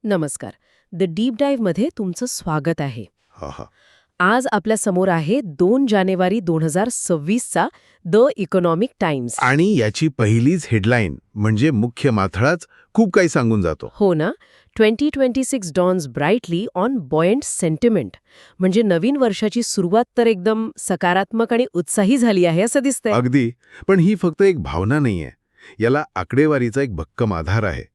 नमस्कार. The deep डाईव्हमध्ये तुमचं स्वागत आहे. हा हा आज आपल्या समोर आहे 2 जानेवारी 2026चा द इकॉनॉमिक टाइम्स. आणि याची पहिलीच हेडलाईन म्हणजे मुख्य माथळाच खूप काही सांगून जातो. हो ना. 2026 dons brightly on buoyant sentiment. म्हणजे नवीन वर्षाची सुरुवात तर एकदम सकारात्मक आणि उत्साही झाली आहे असं दिसतंय. अगदी. पण ही फक्त एक भावना नाहीये, याला आकडेवारीचा एक भक्कम आधार आहे.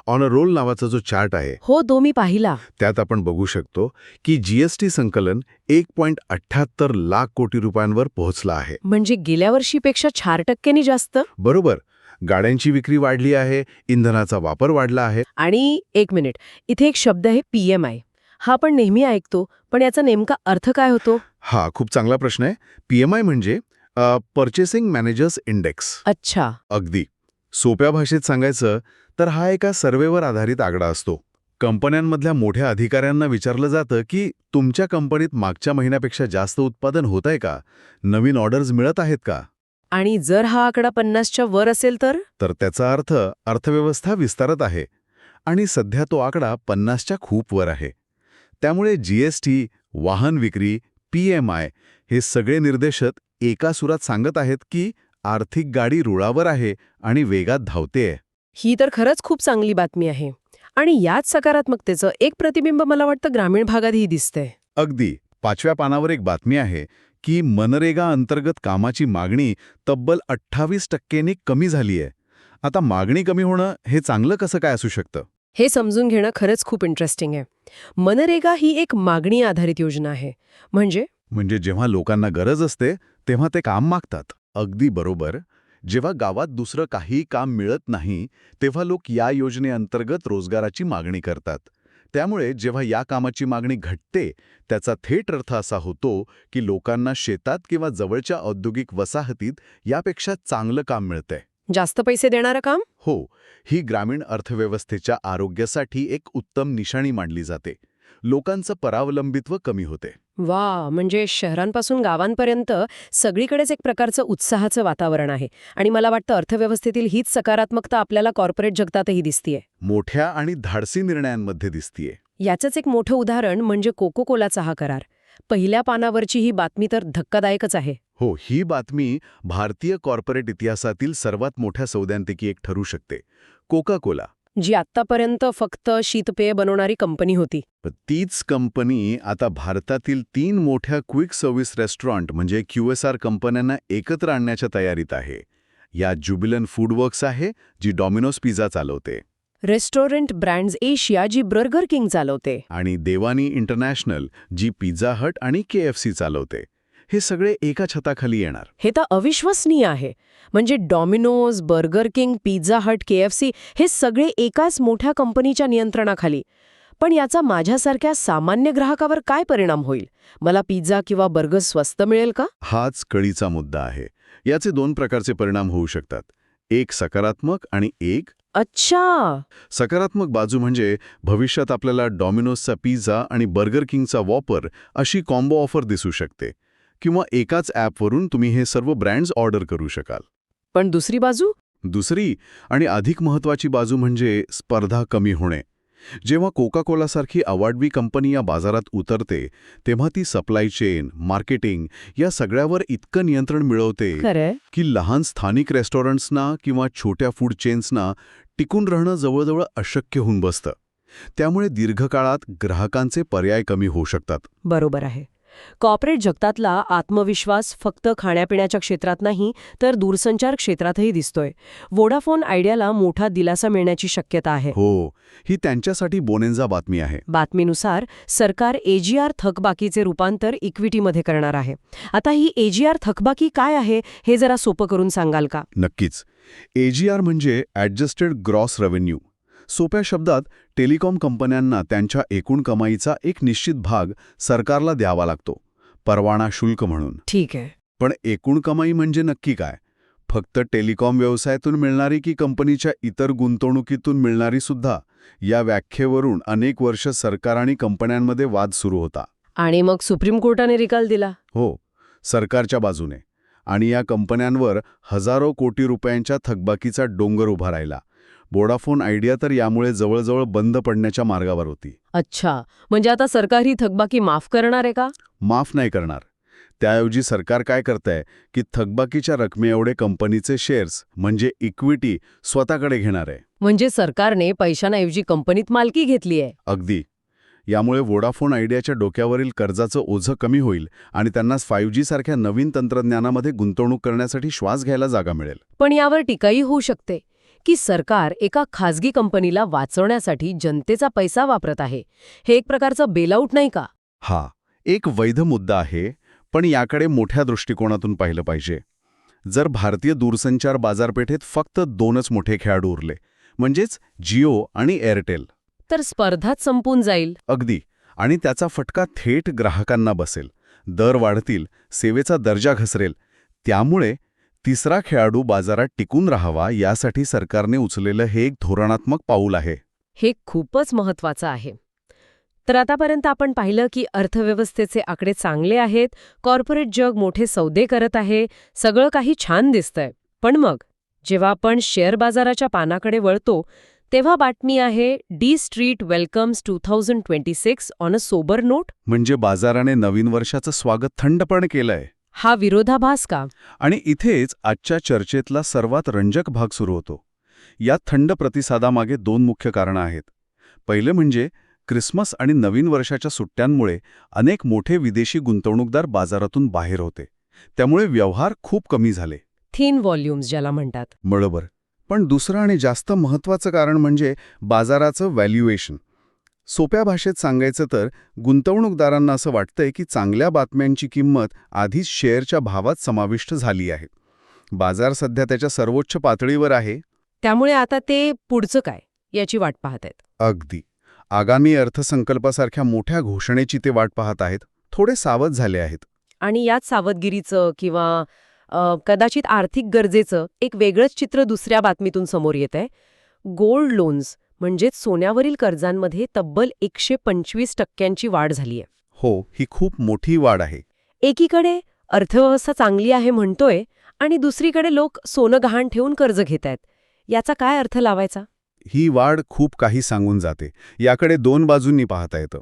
ऑन अ रोल नावाचा जो चार्ट आहे हो, तो मी पाहिला. त्यात आपण बघू शकतो की जीएसटी संकलन 1.78 लाख कोटी रुपयांवर पोहोचलं आहे. म्हणजे गेल्या वर्षीपेक्षा 4% जास्त. बरोबर. गाड्यांची विक्री वाढली आहे, इंधनाचा वापर वाढला आहे. आणि एक मिनिट, इथे एक शब्द आहे PMI. हा आपण नेहमी ऐकतो, पण याचा नेमका अर्थ काय होतो? हा खूप चांगला प्रश्न आहे. PMI म्हणजे पर्चेसिंग मॅनेजर्स इंडेक्स. अच्छा. अगदी. सोप्या भाषेत सांगायचं तर हा एका सर्व्हेवर आधारित आकडा असतो. कंपन्यांमधल्या मोठ्या अधिकाऱ्यांना विचारलं जातं की तुमच्या कंपनीत मागच्या महिन्यापेक्षा जास्त उत्पादन होत आहे का? नवीन ऑर्डर्स मिळत आहेत का? आणि जर हा आकडा 50च्या वर असेल तर? तर त्याचा अर्थ अर्थव्यवस्था विस्तारत आहे. आणि सध्या तो आकडा 50च्या खूप वर आहे. त्यामुळे जीएसटी, वाहन विक्री, PMI हे सगळे निर्देशक एका सुरात सांगत आहेत की आर्थिक गाडी रुळावर आहे आणि वेगात धावतेय. ही तर खरंच खूप चांगली बातमी आहे. आणि याच सकारात्मकतेचं एक प्रतिबिंब मला वाटतं ग्रामीण भागातही दिसतंय. अगदी. 5व्या पानावर एक बातमी आहे की मनरेगा अंतर्गत कामाची मागणी तब्बल 28%नी कमी झालीय. आता मागणी कमी होणं हे चांगलं कसं काय असू शकतं? हे समजून घेणं खरंच खूप इंटरेस्टिंग आहे. मनरेगा ही एक मागणी आधारित योजना आहे. म्हणजे जेव्हा लोकांना गरज असते तेव्हा ते काम मागतात. अगदी बरोबर. जेव्हा गावात दुसरं काही काम मिळत नाही तेव्हा लोक या योजनेअंतर्गत रोजगाराची मागणी करतात. त्यामुळे जेव्हा या कामाची मागणी घटते त्याचा थेट अर्थ असा होतो की लोकांना शेतात किंवा जवळच्या औद्योगिक वसाहतीत यापेक्षा चांगलं काम मिळतंय. जास्त पैसे देणारं काम? हो. ही ग्रामीण अर्थव्यवस्थेच्या आरोग्यासाठी एक उत्तम निशाणी मानली जाते. लोकांचं परावलंबित्व कमी होते. वा, म्हणजे शहरांपासून गावांपर्यंत सगळीकडेच एक प्रकारचं उत्साहाचं वातावरण आहे. आणि मला वाटतं अर्थव्यवस्थेतील हीच सकारात्मकता आपल्याला कॉर्पोरेट जगतातही दिसतीये. मोठ्या आणि धाडसी निर्णयांमध्ये दिसतीये. याचंच एक मोठं उदाहरण म्हणजे कोको कोलाचा हा करार. पहिल्या पानावरची ही बातमी तर धक्कादायकच आहे. हो, ही बातमी भारतीय कॉर्पोरेट इतिहासातील सर्वात मोठ्या सौद्यांपैकी एक ठरू शकते. Coca Cola. जी आत्तापर्यंत फक्त शीतपेय बनवणारी कंपनी होती. तीच कंपनी आता भारतातील 3 मोठ्या क्विक सर्व्हिस रेस्टॉरंट म्हणजे QSR कंपन्यांना एकत्र आणण्याच्या तयारीत आहे. या ज्युबिलंट फूडवर्क्स आहे, जी डॉमिनोज पिझ्झा चालवते. रेस्टॉरंट ब्रँड्स एशिया, जी बर्गर किंग चालवते. आणि देवानी इंटरनॅशनल, जी पिझ्झा हट आणि KFC चालवते. हे सगळे एका छताखाली येणार. हे तर अविश्वसनीय आहे. म्हणजे Domino's, burger king, Pizza Hut, KFC हे सगळे एकाच मोठ्या कंपनीच्या नियंत्रणाखाली. पण याचा माझ्यासारख्या सामान्य ग्राहकावर काय परिणाम होईल? मला पिझ्झा किंवा बर्गर स्वस्त मिळेल का? हाच कळीचा मुद्दा आहे. याचे 2 प्रकारचे परिणाम होऊ शकतात. एक सकारात्मक आणि एक. अच्छा. सकारात्मक बाजू म्हणजे भविष्यात आपल्याला डॉमिनोजचा पिझ्झा आणि बर्गर किंगचा वॉपर अशी कॉम्बो ऑफर दिसू शकते. किंवा एकाच ॲपवरून तुम्ही हे सर्व ब्रँड्स ऑर्डर करू शकाल. पण दुसरी बाजू? दुसरी आणि अधिक महत्त्वाची बाजू म्हणजे स्पर्धा कमी होणे. जेव्हा कोका कोलासारखी अवाढवी कंपनी या बाजारात उतरते तेव्हा ती सप्लाय चेन, मार्केटिंग या सगळ्यावर इतकं नियंत्रण मिळवते खरंय. की लहान स्थानिक रेस्टॉरंट्सना किंवा छोट्या फूड चेन्सना टिकून राहणं जवळजवळ अशक्य होऊन बसतं. त्यामुळे दीर्घकाळात ग्राहकांचे पर्याय कमी होऊ शकतात. बरोबर आहे. कॉर्पोरेट जगतातला आत्मविश्वास फक्त खाण्यापिण्याच्या क्षेत्रात नाही तर दूरसंचार क्षेत्रातही दिसतोय. वोडाफोन आयडियाला मोठा दिलासा मिळण्याची शक्यता आहे. हो, ही त्यांच्यासाठी बोनेन्झा बातमी आहे. बातमीनुसार सरकार AGR थकबाकीचे रूपांतर इक्विटीमध्ये करणार आहे. आता ही AGR थकबाकी काय आहे हे जरा सोपं करून सांगाल का? नक्कीच. AGR म्हणजे ॲडजस्टेड ग्रॉस रेव्हेन्यू. सोप्या शब्दात टेलिकॉम कंपन्यांना त्यांच्या एकूण कमाईचा एक निश्चित भाग सरकारला द्यावा लागतो, परवाना शुल्क म्हणून. ठीक आहे. पण एकूण कमाई म्हणजे नक्की काय? फक्त टेलिकॉम व्यवसायातून मिळणारी की कंपनीच्या इतर गुंतवणुकीतून मिळणारी सुद्धा? या व्याख्येवरून अनेक वर्ष सरकार आणि कंपन्यांमध्ये वाद सुरू होता. आणि मग सुप्रीम कोर्टाने निकाल दिला? हो, सरकारच्या बाजूने. आणि या कंपन्यांवर हजारो कोटी रुपयांच्या थकबाकीचा डोंगर उभा राहिला. वोडाफोन आयडिया तर यामुळे जवळजवळ बंद पडण्याच्या मार्गावर होती. अच्छा, म्हणजे आता सरकार ही थकबाकी माफ करणार आहे का? माफ नाही करणार. त्याऐवजी सरकार काय करतंय की थकबाकीच्या रकमेएवढे कंपनीचे शेअर्स म्हणजे इक्विटी स्वतःकडे घेणार आहे. म्हणजे सरकारने पैशांऐवजी कंपनीत मालकी घेतली आहे. अगदी. यामुळे वोडाफोन आयडियाच्या डोक्यावरील कर्जाचं ओझं कमी होईल आणि त्यांना 5G सारख्या नवीन तंत्रज्ञानामध्ये गुंतवणूक करण्यासाठी श्वास घ्यायला जागा मिळेल. पण यावर टीकाही होऊ शकते की सरकार एका खासगी कंपनीला वाचवण्यासाठी जनतेचा पैसा वापरत आहे. हे एक प्रकारचं बेलआउट नाही का? हा एक वैध मुद्दा आहे, पण याकडे मोठ्या दृष्टिकोनातून पाहिलं पाहिजे. जर भारतीय दूरसंचार बाजारपेठेत फक्त 2च मोठे खेळाडू उरले, म्हणजेच जिओ आणि एअरटेल, तर स्पर्धाच संपून जाईल. अगदी. आणि त्याचा फटका थेट ग्राहकांना बसेल. दर वाढतील, सेवेचा दर्जा घसरेल. त्यामुळे तिसरा खेळाडू बाजारात टिकून राहावा यासाठी सरकारने उचललेलं हे एक धोरणात्मक पाऊल आहे. हे खूपच महत्वाचं आहे. तर आतापर्यंत आपण पाहिलं की अर्थव्यवस्थेचे आकडे चांगले आहेत, कॉर्पोरेट जग मोठे सौदे करत आहे, सगळं काही छान दिसतंय. पण मग जेव्हा आपण शेअर बाजाराच्या पानाकडे वळतो तेव्हा बातमी आहे D street welcomes 2026 on a sober note. म्हणजे बाजाराने नवीन वर्षाचं स्वागत थंडपणे केलंय. हा विरोधाभास का? आणि इथेच आजच्या चर्चेतला सर्वात रंजक भाग सुरू होतो. या थंड प्रतिसादामागे 2 मुख्य कारणं आहेत. पहिलं म्हणजे क्रिसमस आणि नवीन वर्षाच्या सुट्ट्यांमुळे अनेक मोठे विदेशी गुंतवणूकदार बाजारातून बाहेर होते. त्यामुळे व्यवहार खूप कमी झाले. थिन व्हॉल्यूम्स ज्याला म्हणतात. बरोबर. पण दुसरं आणि जास्त महत्त्वाचं कारण म्हणजे बाजाराचं व्हॅल्युएशन. सोप्या भाषेत सांगायचं तर गुंतवणूकदारांना असं वाटतंय की चांगल्या बातम्यांची किंमत आधीच शेअरच्या भावात समाविष्ट झाली आहे. बाजार सध्या त्याच्या सर्वोच्च पातळीवर आहे. त्यामुळे आता ते पुढचं काय याची वाट पाहत आहेत. अगदी. आगामी अर्थसंकल्पासारख्या मोठ्या घोषणेची ते वाट पाहत आहेत. थोडे सावध झाले आहेत. आणि याच सावधगिरीचं किंवा कदाचित आर्थिक गरजेचं एक वेगळंच चित्र दुसऱ्या बातमीतून समोर येत आहे. गोल्ड लोन्स म्हणजेच सोन्यावरील कर्जांमध्ये तब्बल 125% वाढ झालीय. हो, ही खूप मोठी वाढ आहे. एकीकडे अर्थव्यवस्था चांगली आहे म्हणतोय आणि दुसरीकडे लोक सोनं गहाण ठेवून कर्ज घेत आहेत. याचा काय अर्थ लावायचा? ही वाढ खूप काही सांगून जाते. याकडे 2 बाजूंनी पाहता येतं.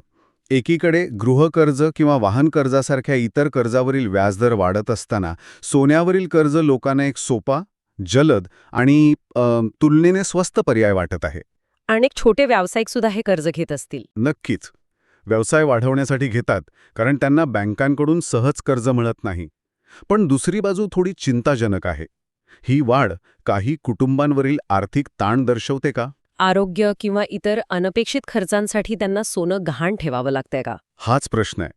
एकीकडे गृहकर्ज किंवा वाहन कर्जासारख्या इतर कर्जावरील व्याजदर वाढत असताना सोन्यावरील कर्ज लोकांना एक सोपा, जलद आणि तुलनेने स्वस्त पर्याय वाटत आहे. अनेक छोटे व्यावसायिक सुद्धा हे कर्ज घेत असतील. नक्कीच. व्यवसाय वाढवण्यासाठी घेतात, कारण त्यांना बँकांकडून सहज कर्ज मिळत नाही. पण दुसरी बाजू थोडी चिंताजनक आहे. ही वाढ काही कुटुंबांवरील आर्थिक ताण दर्शवते का? आरोग्य किंवा इतर अनपेक्षित खर्चांसाठी त्यांना सोनं गहाण ठेवावं लागतंय का? हाच प्रश्न आहे.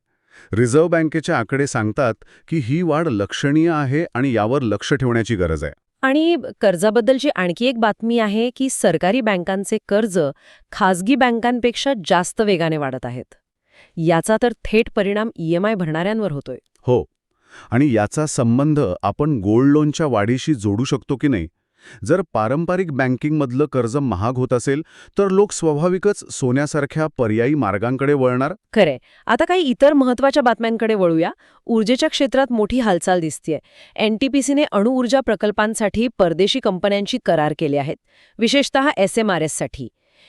रिझर्व्ह बँकेचे आकडे सांगतात की ही वाढ लक्षणीय आहे आणि यावर लक्ष ठेवण्याची गरज आहे. आणि कर्जाबद्दलची आणखी एक बातमी आहे की सरकारी बँकांचे कर्ज खासगी बँकांपेक्षा जास्त वेगाने वाढत आहेत. याचा तर थेट परिणाम EMI भरणाऱ्यांवर होतोय. हो. आणि याचा संबंध आपण गोल्ड लोनच्या वाढीशी जोडू शकतो की नाही? जर पारंपरिक बँकिंगमधलं कर्ज महाग होत असेल तर लोक स्वाभाविकच सोन्यासारख्या पर्यायी मार्गांकडे वळणार. खरे. आता काही इतर महत्त्वाच्या बातम्यांकडे वळूया. ऊर्जेच्या क्षेत्रात मोठी हालचाल दिसतेय. NTPCने अणुऊर्जा प्रकल्पांसाठी परदेशी कंपन्यांशी करार केले आहेत, विशेषतः SMRS साठी.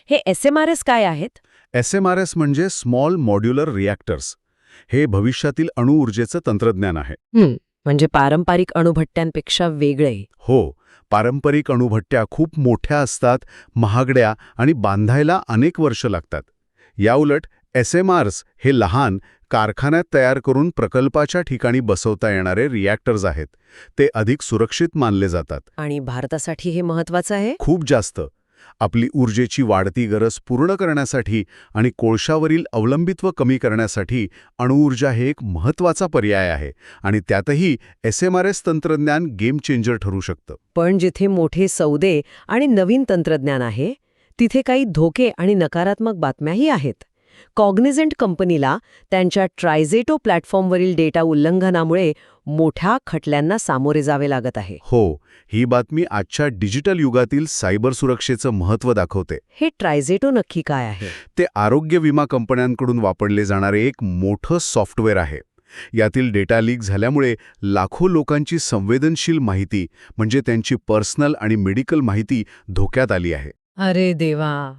हे SMRS काय आहेत? SMRS म्हणजे स्मॉल मॉड्युलर रिॲक्टर्स. हे भविष्यातील अणुऊर्जेचं तंत्रज्ञान आहे. म्हणजे पारंपरिक अणुभट्ट्यांपेक्षा वेगळे. हो. पारंपरिक अणुभट्ट्या खूप मोठ्या असतात, महागड्या आणि बांधायला अनेक वर्ष लागतात. याउलट SMRs हे लहान, कारखान्यात तयार करून प्रकल्पाच्या ठिकाणी बसवता येणारे रिॲक्टर्स आहेत. ते अधिक सुरक्षित मानले जातात. आणि भारतासाठी हे महत्त्वाचं आहे? खूप जास्त. आपली ऊर्जेची वाढती गरज पूर्ण करण्यासाठी आणि कोळशावरील अवलंबित्व कमी करण्यासाठी अणुऊर्जा हे एक महत्त्वाचा पर्याय आहे आणि त्यातही SMRS तंत्रज्ञान गेम चेंजर ठरू शकतं. पण जिथे मोठे सौदे आणि नवीन तंत्रज्ञान आहे तिथे काही धोके आणि नकारात्मक बातम्याही आहेत. कॉग्निझंट कंपनीला त्यांच्या ट्रायझेटो प्लॅटफॉर्मवरील डेटा उल्लंघनामुळे मोठ्या खटल्यांना सामोरे जावे लागत आहे. हो, ही बातमी आजच्या डिजिटल युगातील सायबर सुरक्षेचं महत्त्व दाखवते. हे ट्रायझेटो नक्की काय आहे? ते आरोग्य विमा कंपन्यांकडून वापरले जाणारे एक मोठं सॉफ्टवेअर आहे. यातील डेटा लीक झाल्यामुळे लाखो लोकांची संवेदनशील माहिती म्हणजे त्यांची पर्सनल आणि मेडिकल माहिती धोक्यात आली आहे. अरे देवा.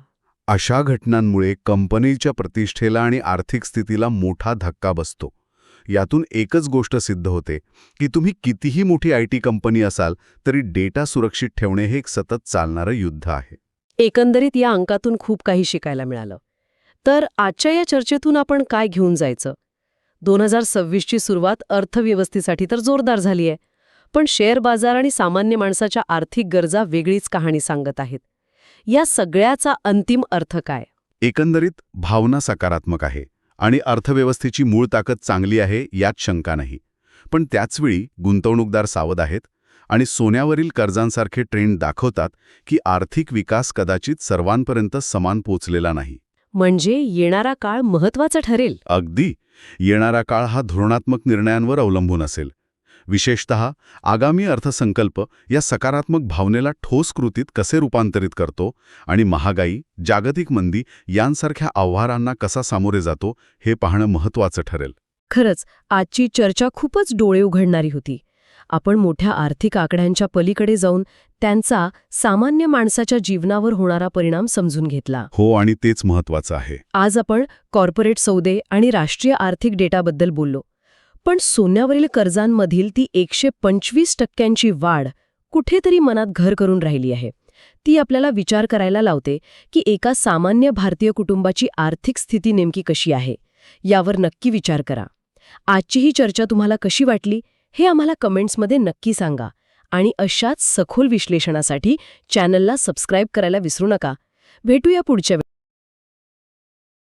अशा घटनांमुळे कंपनीच्या प्रतिष्ठेला आणि आर्थिक स्थितीला मोठा धक्का बसतो. यातून एकच गोष्ट सिद्ध होते की तुम्ही कितीही मोठी IT कंपनी असाल तरी डेटा सुरक्षित ठेवणे हे एक सतत चालणारं युद्ध आहे. एकंदरीत या अंकातून खूप काही शिकायला मिळालं. तर आजच्या या चर्चेतून आपण काय घेऊन जायचं? 2026ची सुरुवात अर्थव्यवस्थेसाठी तर जोरदार झाली आहे, पण शेअर बाजार आणि सामान्य माणसाच्या आर्थिक गरजा वेगळीच कहाणी सांगत आहेत. या सगळ्याचा अंतिम अर्थ काय? एकंदरीत भावना सकारात्मक आहे आणि अर्थव्यवस्थेची मूळ ताकद चांगली आहे यात शंका नाही. पण त्याचवेळी गुंतवणूकदार सावध आहेत आणि सोन्यावरील कर्जांसारखे ट्रेंड दाखवतात की आर्थिक विकास कदाचित सर्वांपर्यंत समान पोचलेला नाही. म्हणजे येणारा काळ महत्वाचा ठरेल. अगदी. येणारा काळ हा धोरणात्मक निर्णयांवर अवलंबून असेल. विशेषतः आगामी अर्थसंकल्प या सकारात्मक भावनेला ठोस कृतीत कसे रूपांतरित करतो आणि महागाई, जागतिक मंदी यांसारख्या आव्हानांना कसा सामोरे जातो हे पाहणं महत्त्वाचं ठरेल. खरंच आजची चर्चा खूपच डोळे उघडणारी होती. आपण मोठ्या आर्थिक आकड्यांच्या पलीकडे जाऊन त्यांचा सामान्य माणसाच्या जीवनावर होणारा परिणाम समजून घेतला. हो, आणि तेच महत्त्वाचं आहे. आज आपण कॉर्पोरेट सौदे आणि राष्ट्रीय आर्थिक डेटाबद्दल बोललो. पण सोन्यावरील कर्जांमधील ती 125% वाढ कुठेतरी मनात घर करून राहिली आहे. ती आपल्याला विचार करायला लावते की एका सामान्य भारतीय कुटुंबाची आर्थिक स्थिती नेमकी कशी आहे यावर नक्की विचार करा. आजची ही चर्चा तुम्हाला कशी वाटली हे आम्हाला कमेंट्समध्ये नक्की सांगा आणि अशाच सखोल विश्लेषणासाठी चॅनलला सबस्क्राईब करायला विसरू नका. भेटूया पुढच्या